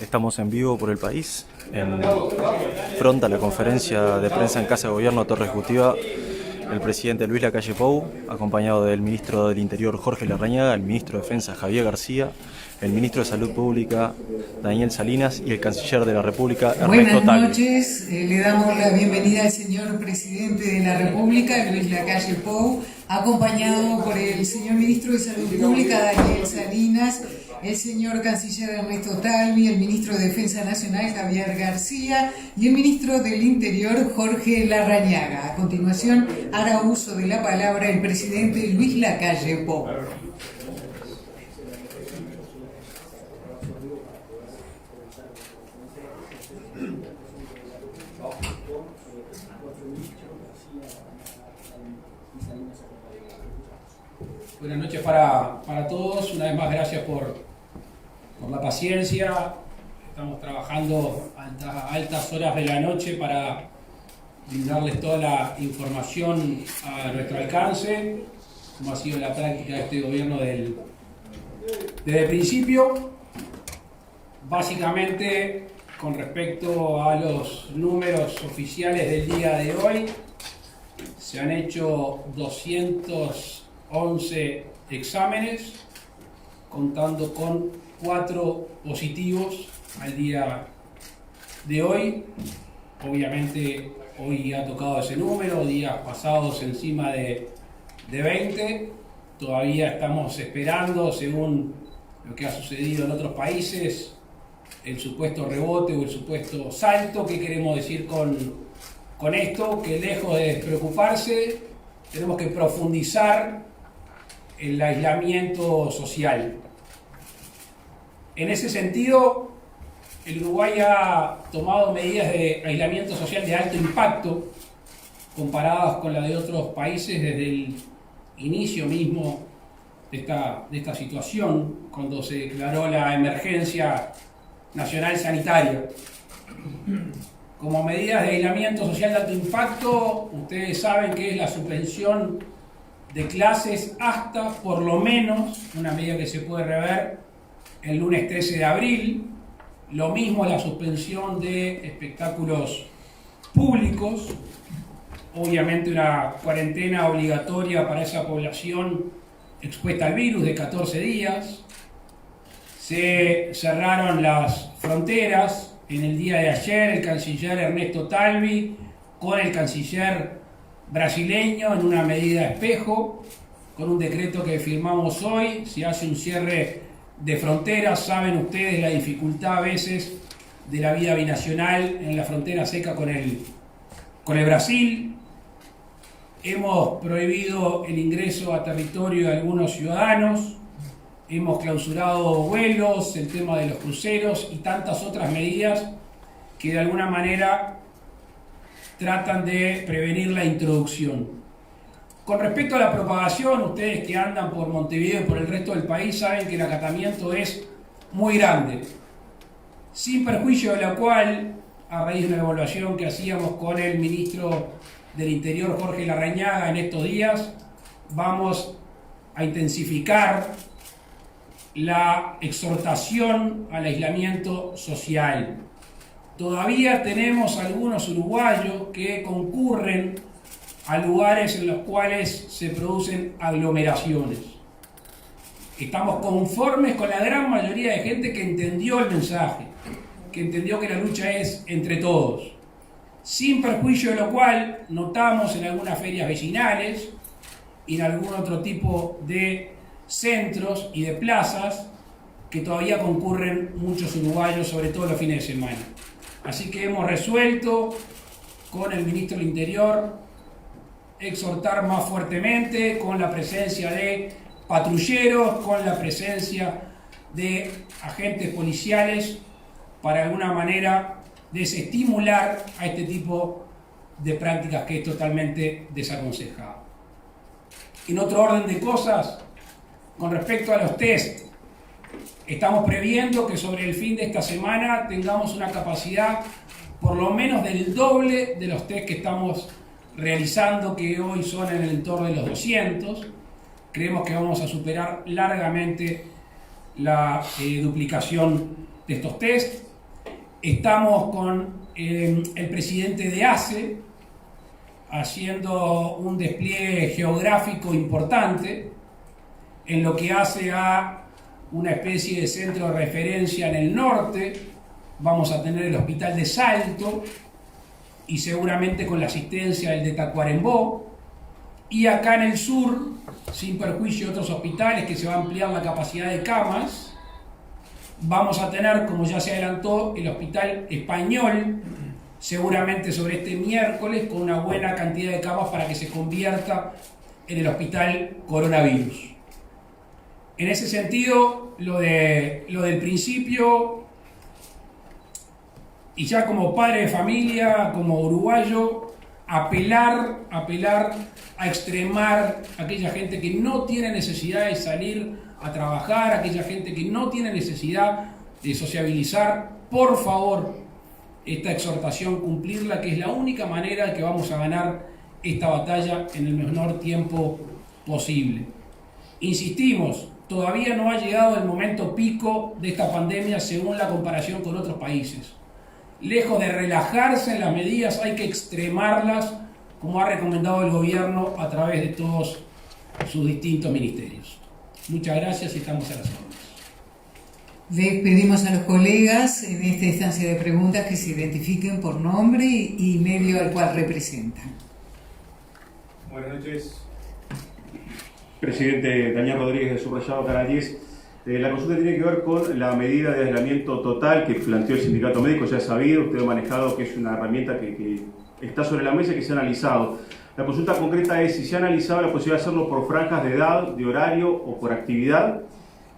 Estamos en vivo por el país, pronta la conferencia de prensa en Casa de Gobierno Torre Ejecutiva, el presidente Luis Lacalle Pou, acompañado del ministro del Interior Jorge Larrañaga, el ministro de Defensa Javier García, el ministro de Salud Pública Daniel Salinas y el canciller de la República Ernesto Talvi. Buenas noches, le damos la bienvenida al señor presidente de la República, Luis Lacalle Pou, acompañado por el señor ministro de Salud Pública Daniel Salinas, el señor canciller Ernesto Talvi, el ministro de Defensa Nacional Javier García y el ministro del Interior Jorge Larrañaga. A continuación hará uso de la palabra el presidente Luis Lacalle Pou. Buenas noches para todos. Una vez más, gracias por la paciencia. Estamos trabajando a altas horas de la noche para brindarles toda la información a nuestro alcance, como ha sido la práctica de este gobierno desde el principio. Básicamente, con respecto a los números oficiales del día de hoy, se han hecho 211 exámenes, contando con 4 positivos al día de hoy. Obviamente hoy ha tocado ese número, días pasados encima de 20. Todavía estamos esperando, según lo que ha sucedido en otros países, el supuesto rebote o el supuesto salto. ¿Qué queremos decir con esto? Que lejos de despreocuparse, tenemos que profundizar el aislamiento social. En ese sentido, el Uruguay ha tomado medidas de aislamiento social de alto impacto comparadas con las de otros países desde el inicio mismo de esta situación, cuando se declaró la emergencia nacional sanitaria. Como medidas de aislamiento social de alto impacto, ustedes saben que es la suspensión de clases hasta, por lo menos, una medida que se puede rever el lunes 13 de abril, lo mismo la suspensión de espectáculos públicos, obviamente una cuarentena obligatoria para esa población expuesta al virus de 14 días, se cerraron las fronteras. En el día de ayer, el canciller Ernesto Talvi con el canciller brasileño en una medida espejo, con un decreto que firmamos hoy, se hace un cierre de fronteras. Saben ustedes la dificultad a veces de la vida binacional en la frontera seca con el Brasil. Hemos prohibido el ingreso a territorio de algunos ciudadanos, hemos clausurado vuelos, el tema de los cruceros y tantas otras medidas que de alguna manera tratan de prevenir la introducción. Con respecto a la propagación, ustedes que andan por Montevideo y por el resto del país saben que el acatamiento es muy grande, sin perjuicio de la cual, a raíz de una evaluación que hacíamos con el ministro del Interior Jorge Larrañaga en estos días, vamos a intensificar la exhortación al aislamiento social. Todavía tenemos algunos uruguayos que concurren a lugares en los cuales se producen aglomeraciones. Estamos conformes con la gran mayoría de gente que entendió el mensaje, que entendió que la lucha es entre todos, sin perjuicio de lo cual notamos en algunas ferias vecinales y en algún otro tipo de centros y de plazas que todavía concurren muchos uruguayos, sobre todo los fines de semana. Así que hemos resuelto con el ministro del Interior exhortar más fuertemente, con la presencia de patrulleros, con la presencia de agentes policiales, para de alguna manera desestimular a este tipo de prácticas que es totalmente desaconsejado. En otro orden de cosas, con respecto a los test, estamos previendo que sobre el fin de esta semana tengamos una capacidad por lo menos del doble de los test que estamos realizando, que hoy son en el entorno de los 200. Creemos que vamos a superar largamente la duplicación de estos test. Estamos con el presidente de ACE haciendo un despliegue geográfico importante en lo que hace a una especie de centro de referencia en el norte. Vamos a tener el hospital de Salto y seguramente con la asistencia del de Tacuarembó. Y acá en el sur, sin perjuicio de otros hospitales, que se va a ampliar la capacidad de camas, vamos a tener, como ya se adelantó, el hospital español, seguramente sobre este miércoles, con una buena cantidad de camas para que se convierta en el hospital coronavirus. En ese sentido, lo del principio, y ya como padre de familia, como uruguayo, apelar a extremar a aquella gente que no tiene necesidad de salir a trabajar, aquella gente que no tiene necesidad de sociabilizar. Por favor, esta exhortación, cumplirla, que es la única manera de que vamos a ganar esta batalla en el menor tiempo posible. Insistimos, todavía no ha llegado el momento pico de esta pandemia según la comparación con otros países. Lejos de relajarse en las medidas, hay que extremarlas, como ha recomendado el gobierno a través de todos sus distintos ministerios. Muchas gracias y estamos a las órdenes. Les pedimos a los colegas en esta instancia de preguntas que se identifiquen por nombre y medio al cual representan. Buenas noches, presidente Daniel Rodríguez de Subrayado Canal 10. La consulta tiene que ver con la medida de aislamiento total que planteó el sindicato médico. Ya es sabido, usted ha manejado que es una herramienta que está sobre la mesa y que se ha analizado. La consulta concreta es si se ha analizado la posibilidad de hacerlo por franjas de edad, de horario o por actividad,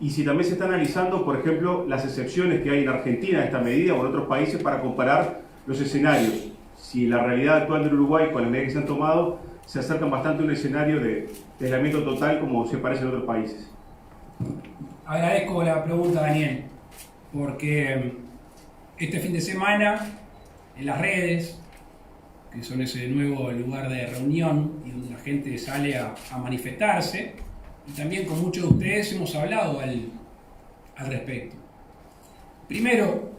y si también se está analizando, por ejemplo, las excepciones que hay en Argentina a esta medida o en otros países para comparar los escenarios. Si la realidad actual del Uruguay con las medidas que se han tomado se acercan bastante a un escenario de aislamiento total como se parece en otros países. Agradezco la pregunta, Daniel, porque este fin de semana en las redes, que son ese nuevo lugar de reunión y donde la gente sale a manifestarse, y también con muchos de ustedes hemos hablado al respecto. Primero,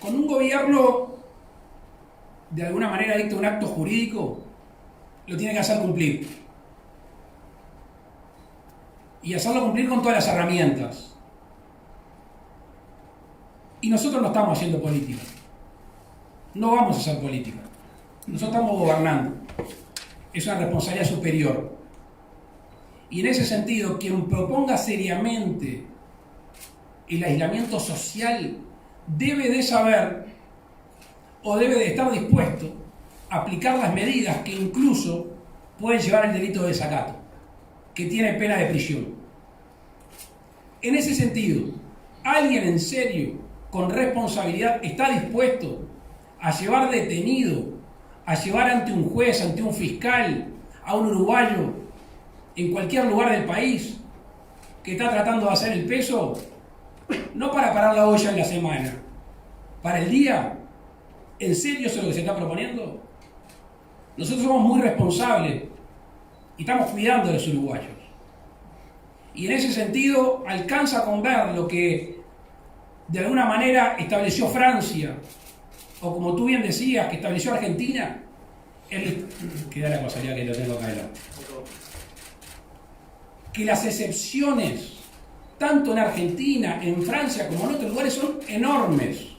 cuando un gobierno de alguna manera dicta un acto jurídico, lo tiene que hacer cumplir. Y hacerlo cumplir con todas las herramientas. Y nosotros no estamos haciendo política. No vamos a hacer política. Nosotros estamos gobernando. Es una responsabilidad superior. Y en ese sentido, quien proponga seriamente el aislamiento social debe de saber o debe de estar dispuesto a aplicar las medidas que incluso pueden llevar al delito de desacato, que tiene pena de prisión. En ese sentido, alguien en serio, con responsabilidad, está dispuesto a llevar detenido, a llevar ante un juez, ante un fiscal, a un uruguayo en cualquier lugar del país que está tratando de hacer el peso, no para parar la olla en la semana, para el día. ¿En serio eso es lo que se está proponiendo? Nosotros somos muy responsables y estamos cuidando de los uruguayos. Y en ese sentido alcanza con ver lo que de alguna manera estableció Francia, o como tú bien decías, que estableció Argentina. Que da la casualidad que lo tengo acá adelante. Que las excepciones, tanto en Argentina, en Francia, como en otros lugares, son enormes.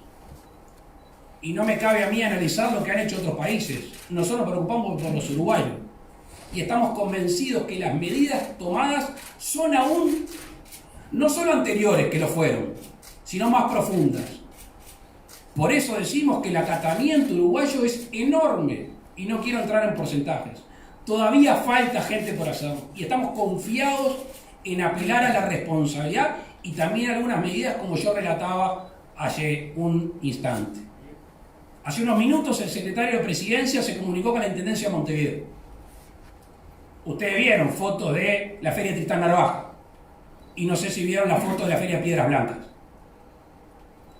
Y no me cabe a mí analizar lo que han hecho otros países. Nosotros nos preocupamos por los uruguayos. Y estamos convencidos que las medidas tomadas son aún no solo anteriores que lo fueron, sino más profundas. Por eso decimos que el acatamiento uruguayo es enorme, y no quiero entrar en porcentajes. Todavía falta gente por hacerlo, y estamos confiados en apelar a la responsabilidad y también a algunas medidas como yo relataba hace un instante. Hace unos minutos el secretario de Presidencia se comunicó con la Intendencia de Montevideo. Ustedes vieron fotos de la Feria Tristán Narvaja, y no sé si vieron la foto de la Feria Piedras Blancas.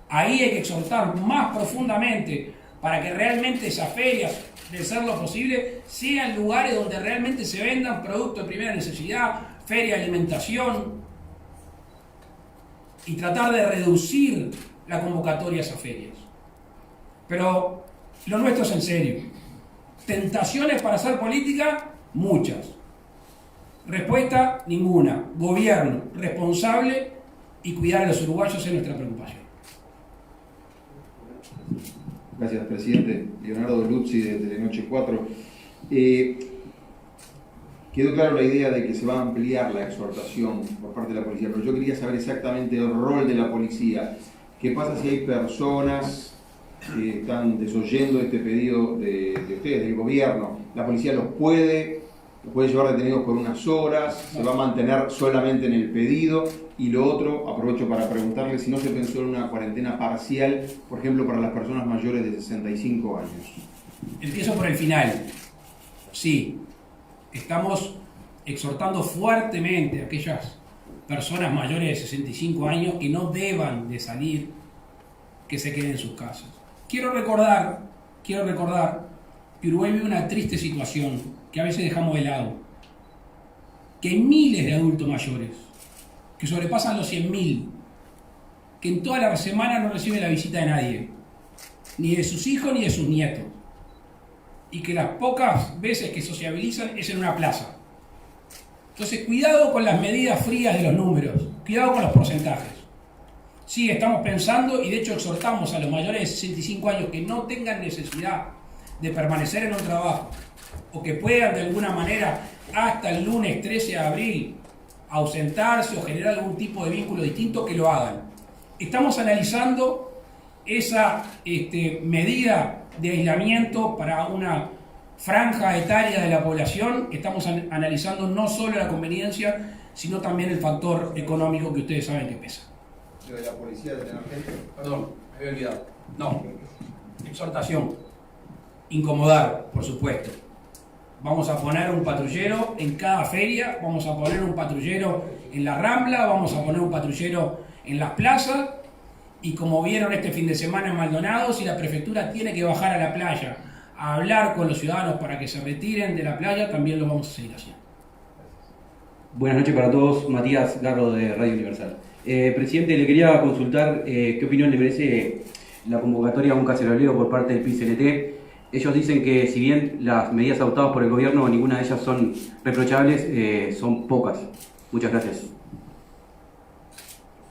Ahí hay que exhortar más profundamente para que realmente esas ferias, de ser lo posible, sean lugares donde realmente se vendan productos de primera necesidad, feria de alimentación, y tratar de reducir la convocatoria a esas ferias. Pero lo nuestro es en serio. Tentaciones para hacer política, muchas. Respuesta, ninguna. Gobierno responsable y cuidar a los uruguayos es nuestra preocupación. Gracias, presidente. Leonardo Luzzi de Telenoche 4. Quedó claro la idea de que se va a ampliar la exhortación por parte de la policía, pero yo quería saber exactamente el rol de la policía. ¿Qué pasa si hay personas que están desoyendo este pedido de ustedes, del gobierno? ¿La policía los puede llevar detenidos por unas horas? ¿Se va a mantener solamente en el pedido? Y lo otro, aprovecho para preguntarle si no se pensó en una cuarentena parcial, por ejemplo, para las personas mayores de 65 años. Empiezo por el final. Sí, estamos exhortando fuertemente a aquellas personas mayores de 65 años que no deban de salir, que se queden en sus casas. Quiero recordar que Uruguay vive una triste situación que a veces dejamos de lado. Que hay miles de adultos mayores que sobrepasan los 100.000, que en toda la semana no reciben la visita de nadie, ni de sus hijos ni de sus nietos, y que las pocas veces que sociabilizan es en una plaza. Entonces, cuidado con las medidas frías de los números, cuidado con los porcentajes. Sí, estamos pensando, y de hecho exhortamos a los mayores de 65 años que no tengan necesidad de permanecer en un trabajo, o que puedan de alguna manera hasta el lunes 13 de abril ausentarse o generar algún tipo de vínculo distinto, que lo hagan. Estamos analizando esa medida de aislamiento para una franja etaria de la población. Estamos analizando no solo la conveniencia, sino también el factor económico que ustedes saben que pesa. ¿Lo de la policía de tener gente? Perdón, me había olvidado. No, exhortación. Incomodar, por supuesto. Vamos a poner un patrullero en cada feria, vamos a poner un patrullero en la Rambla, vamos a poner un patrullero en las plazas, y como vieron este fin de semana en Maldonado, si la prefectura tiene que bajar a la playa a hablar con los ciudadanos para que se retiren de la playa, también lo vamos a seguir haciendo. Buenas noches para todos, Matías Garro de Radio Universal. Presidente, le quería consultar qué opinión le merece la convocatoria a un caceroleo por parte del PIT-CNT. Ellos dicen que si bien las medidas adoptadas por el gobierno, ninguna de ellas son reprochables, son pocas. Muchas gracias.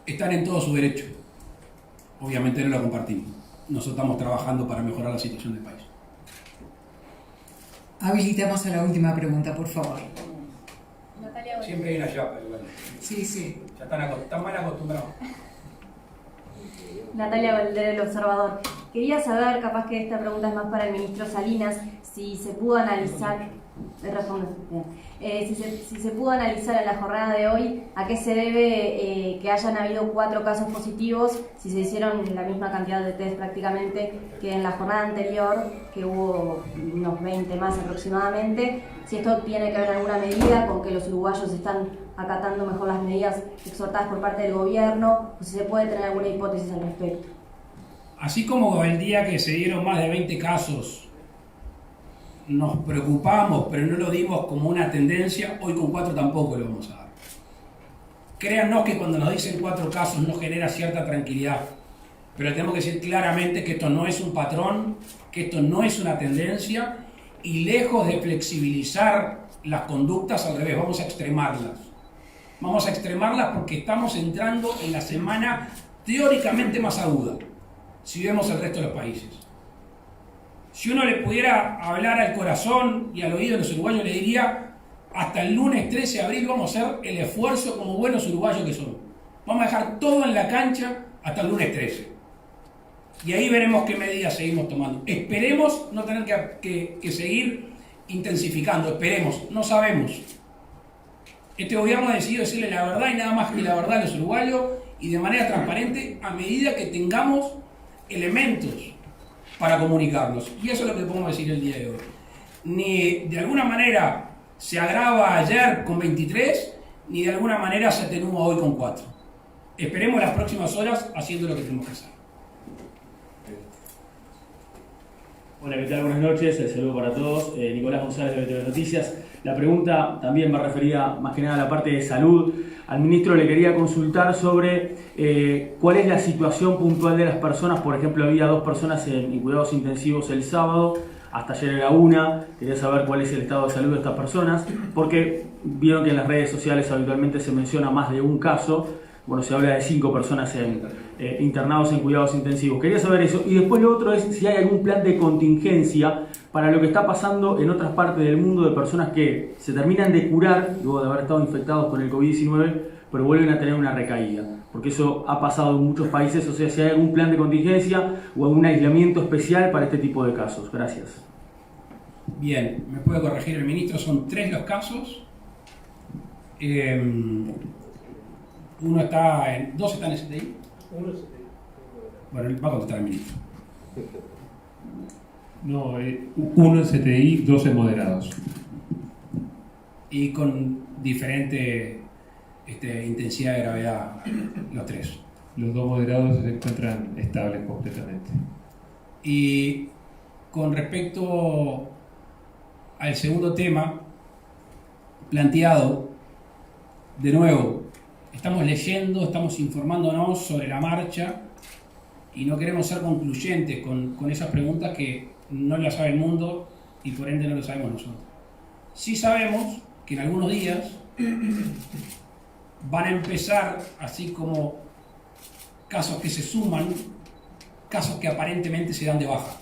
Están en todo su derecho. Obviamente no lo compartimos. Nosotros estamos trabajando para mejorar la situación del país. Habilitamos a la última pregunta, por favor. Siempre hay una chapa, igual. Sí. Ya están mal acostumbrados. Natalia Valdés del Observador. Quería saber, capaz que esta pregunta es más para el ministro Salinas, si se pudo analizar, si se pudo analizar en la jornada de hoy a qué se debe que hayan habido 4 casos positivos, si se hicieron la misma cantidad de test prácticamente que en la jornada anterior, que hubo unos 20 más aproximadamente, si esto tiene que ver alguna medida con que los uruguayos están acatando mejor las medidas exhortadas por parte del gobierno, o si se puede tener alguna hipótesis al respecto. Así como el día que se dieron más de 20 casos nos preocupamos, pero no lo dimos como una tendencia, hoy con 4 tampoco lo vamos a dar. Créannos que cuando nos dicen 4 casos nos genera cierta tranquilidad, pero tenemos que decir claramente que esto no es un patrón, que esto no es una tendencia, y lejos de flexibilizar las conductas, al revés, vamos a extremarlas. Vamos a extremarlas porque estamos entrando en la semana teóricamente más aguda, si vemos el resto de los países. Si uno le pudiera hablar al corazón y al oído de los uruguayos, le diría, hasta el lunes 13 de abril vamos a hacer el esfuerzo como buenos uruguayos que somos. Vamos a dejar todo en la cancha hasta el lunes 13. Y ahí veremos qué medidas seguimos tomando. Esperemos no tener que seguir intensificando, esperemos, no sabemos. Este gobierno ha decidido decirle la verdad y nada más que la verdad a los uruguayos, y de manera transparente a medida que tengamos elementos para comunicarnos. Y eso es lo que podemos decir el día de hoy. Ni de alguna manera se agrava ayer con 23, ni de alguna manera se atenúa hoy con 4. Esperemos las próximas horas haciendo lo que tenemos que hacer. Hola, ¿qué tal? Buenas noches, el saludo para todos. Nicolás González de BTV Noticias. La pregunta también va referida más que nada a la parte de salud. Al ministro le quería consultar sobre cuál es la situación puntual de las personas. Por ejemplo, había 2 personas en cuidados intensivos el sábado, hasta ayer era 1. Quería saber cuál es el estado de salud de estas personas, porque vieron que en las redes sociales habitualmente se menciona más de un caso. Bueno, se habla de 5 personas internados en cuidados intensivos. Quería saber eso. Y después lo otro es si hay algún plan de contingencia para lo que está pasando en otras partes del mundo de personas que se terminan de curar luego de haber estado infectados con el COVID-19, pero vuelven a tener una recaída. Porque eso ha pasado en muchos países. O sea, si hay algún plan de contingencia o algún aislamiento especial para este tipo de casos. Gracias. Bien, me puede corregir el ministro, son 3 los casos. 2 están en STI. Bueno, va a contestar el ministro. No, 1 en CTI, 2 en moderados. Y con diferente intensidad de gravedad, los 3. Los 2 moderados se encuentran estables completamente. Y con respecto al segundo tema planteado, de nuevo, estamos leyendo, estamos informándonos sobre la marcha y no queremos ser concluyentes con esas preguntas que no las sabe el mundo y por ende no lo sabemos nosotros. Sí sabemos que en algunos días van a empezar, así como casos que se suman, casos que aparentemente se dan de baja.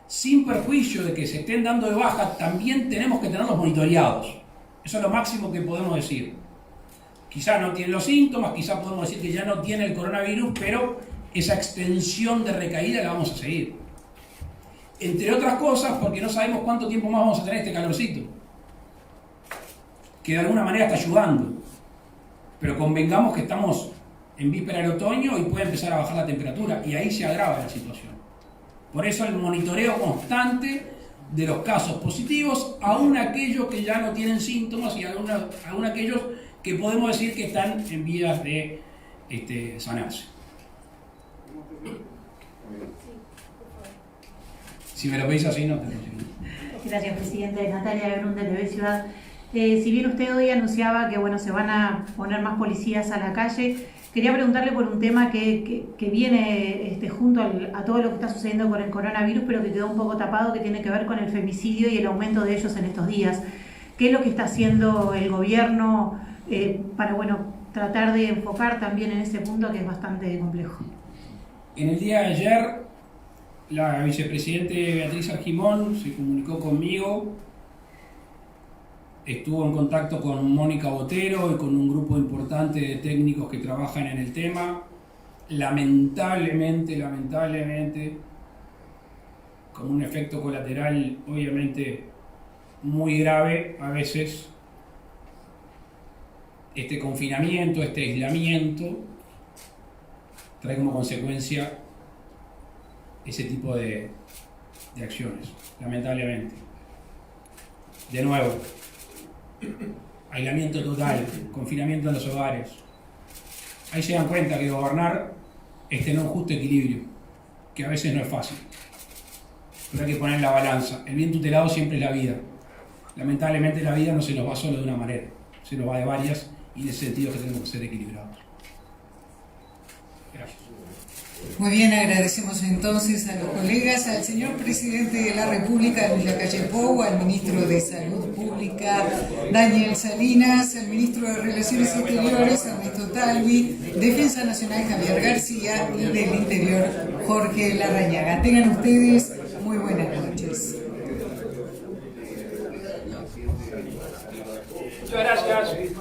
Sin perjuicio de que se estén dando de baja, también tenemos que tenerlos monitoreados. Eso es lo máximo que podemos decir. Quizás no tiene los síntomas, quizás podemos decir que ya no tiene el coronavirus, pero esa extensión de recaída la vamos a seguir. Entre otras cosas, porque no sabemos cuánto tiempo más vamos a tener este calorcito, que de alguna manera está ayudando. Pero convengamos que estamos en víspera del otoño y puede empezar a bajar la temperatura, y ahí se agrava la situación. Por eso el monitoreo constante de los casos positivos, aún aquellos que ya no tienen síntomas y aún aquellos que podemos decir que están en vías de sanarse. Si me lo veis así, no te lo digo. Gracias, presidente. Natalia Grun, de TV Ciudad. Si bien usted hoy anunciaba que se van a poner más policías a la calle, quería preguntarle por un tema que viene junto a todo lo que está sucediendo con el coronavirus, pero que quedó un poco tapado, que tiene que ver con el femicidio y el aumento de ellos en estos días. ¿Qué es lo que está haciendo el gobierno para tratar de enfocar también en ese punto que es bastante complejo? En el día de ayer, la vicepresidente Beatriz Argimón se comunicó conmigo, estuvo en contacto con Mónica Botero y con un grupo importante de técnicos que trabajan en el tema. Lamentablemente, como un efecto colateral obviamente muy grave, a veces este confinamiento, este aislamiento, trae como consecuencia ese tipo de acciones, lamentablemente. De nuevo, aislamiento total, confinamiento en los hogares. Ahí se dan cuenta que gobernar es tener un justo equilibrio, que a veces no es fácil, pero hay que poner en la balanza. El bien tutelado siempre es la vida. Lamentablemente la vida no se nos va solo de una manera, se nos va de varias, y en ese sentido que tenemos que ser equilibrados. Gracias. Muy bien, agradecemos entonces a los colegas, al señor presidente de la República, Luis Lacalle Pou, al ministro de Salud Pública, Daniel Salinas, al ministro de Relaciones Exteriores, Ernesto Talvi, Defensa Nacional, Javier García, y del Interior, Jorge Larrañaga. Tengan ustedes muy buenas noches. Muchas gracias.